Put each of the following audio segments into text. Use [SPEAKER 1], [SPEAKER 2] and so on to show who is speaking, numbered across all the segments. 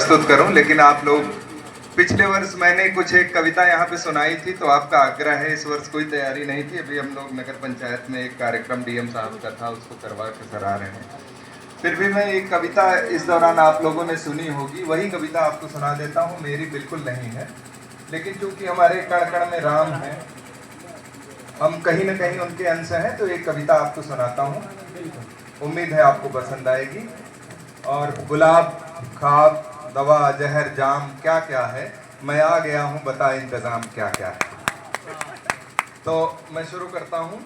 [SPEAKER 1] प्रस्तुत करूं, लेकिन आप लोग पिछले वर्ष मैंने कुछ एक कविता यहाँ पे सुनाई थी, तो आपका आग्रह है। इस वर्ष कोई तैयारी नहीं थी, अभी हम लोग नगर पंचायत में एक कार्यक्रम डीएम साहब का था, उसको करवा के सरा रहे हैं। फिर भी मैं एक कविता इस दौरान आप लोगों ने सुनी होगी, वही कविता आपको सुना देता हूँ। मेरी बिल्कुल नहीं है, लेकिन चूंकि हमारे कण कण में राम है, हम कहीं ना कहीं उनके अंश हैं, तो एक कविता आपको सुनाता हूँ। उम्मीद है आपको पसंद आएगी। और गुलाब, खाब, दवा, जहर, जाम, क्या क्या है, मैं आ गया हूँ, बता इंतजाम क्या क्या है। तो मैं शुरू करता हूँ,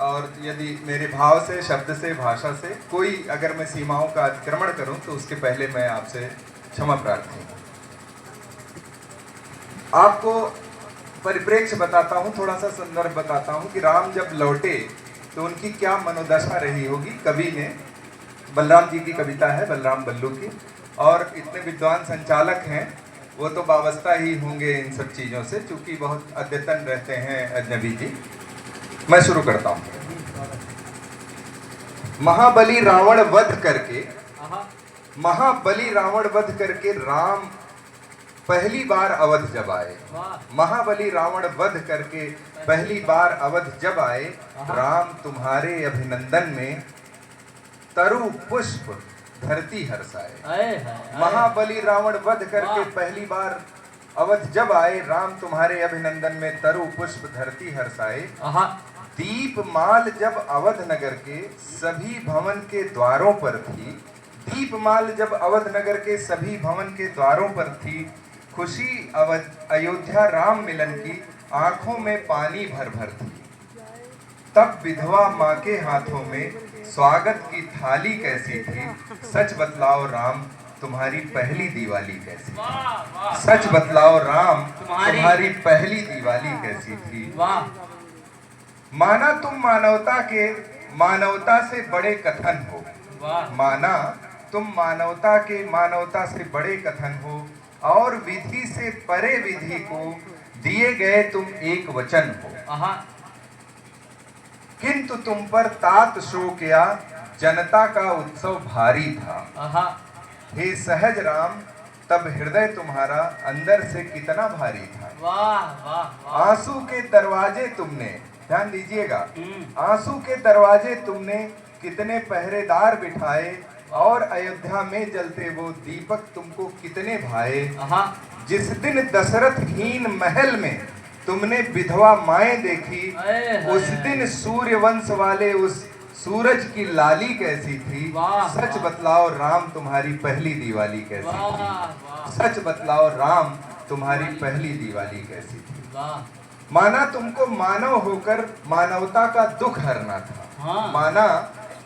[SPEAKER 1] और यदि मेरे भाव से, शब्द से, भाषा से कोई अगर मैं सीमाओं का अतिक्रमण करूँ तो उसके पहले मैं आपसे क्षमा प्रार्थी हूँ। आपको परिप्रेक्ष्य बताता हूँ, थोड़ा सा संदर्भ बताता हूँ कि राम जब लौटे तो उनकी क्या मनोदशा रही होगी। कवि ने, बलराम जी की कविता है, बलराम बल्लू की, और इतने विद्वान संचालक हैं, वो तो वाबस्ता ही होंगे इन सब चीज़ों से, चूंकि बहुत अद्यतन रहते हैं अजनबी जी। मैं शुरू करता हूँ। महाबली रावण वध करके, महाबली रावण वध करके राम पहली बार अवध जब आए। महाबली रावण वध करके पहली बार अवध जब आए, राम तुम्हारे अभिनंदन में तरु पुष्प धरती हर्षाए। महाबली रावण वध करके पहली बार अवध जब आए, राम तुम्हारे अभिनंदन में तरु पुष्प धरती हर्षाए। दीपमाल जब अवध नगर के सभी भवन के द्वारों पर थी, दीपमाल जब अवध नगर के सभी भवन के द्वारों पर थी, खुशी अवध अयोध्या राम मिलन की आंखों में पानी भर भर थी। तब विधवा माँ के हाथों में स्वागत की थाली कैसी थी, सच बतलाओ राम तुम्हारी पहली दिवाली कैसी थी। सच बतलाओ राम तुम्हारी पहली दिवाली कैसी थी। माना तुम मानवता के मानवता से बड़े कथन हो, माना तुम मानवता के मानवता से बड़े कथन हो, और विधि से परे विधि को दिए गए तुम एक वचन हो। किंतु तुम पर तात शोक या जनता का उत्सव भारी था। हे सहज राम तब हृदय तुम्हारा अंदर से कितना भारी था। आंसू के दरवाजे तुमने, ध्यान दीजिएगा, आंसू के दरवाजे तुमने कितने पहरेदार बिठाए, और अयोध्या में जलते वो दीपक तुमको कितने भाए। जिस दिन दशरथहीन महल में तुमने विधवा माएं देखी, उस दिन सूर्यवंश वाले उस सूरज की लाली कैसी थी। सच बतलाओ राम तुम्हारी पहली दिवाली कैसी थी। सच बतलाओ राम तुम्हारी पहली दिवाली कैसी थी। माना तुमको मानव होकर मानवता का दुख हरना था। माना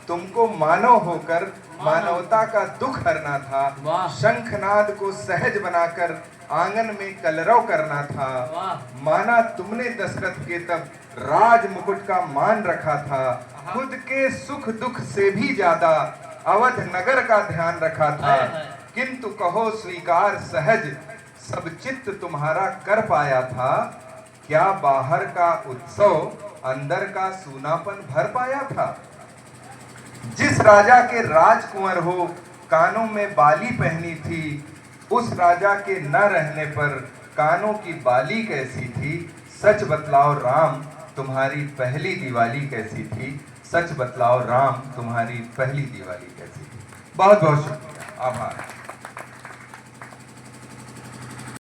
[SPEAKER 1] तुमको मानव होकर मानवता का दुख हरना था। शंखनाद को सहज बनाकर आंगन में कलरव करना था। माना तुमने दशरथ के तब राज मुकुट का मान रखा था। खुद के सुख दुख से भी ज्यादा अवध नगर का ध्यान रखा था। किंतु कहो स्वीकार सहज सब चित्त तुम्हारा कर पाया था। क्या बाहर का उत्सव अंदर का सूनापन भर पाया था। जिस राजा के राजकुंवर हो कानों में बाली पहनी थी, उस राजा के न रहने पर कानों की बाली कैसी थी। सच बतलाओ राम तुम्हारी पहली दिवाली कैसी थी। सच बतलाओ राम तुम्हारी पहली दिवाली कैसी थी। बहुत बहुत शुक्रिया, आभार।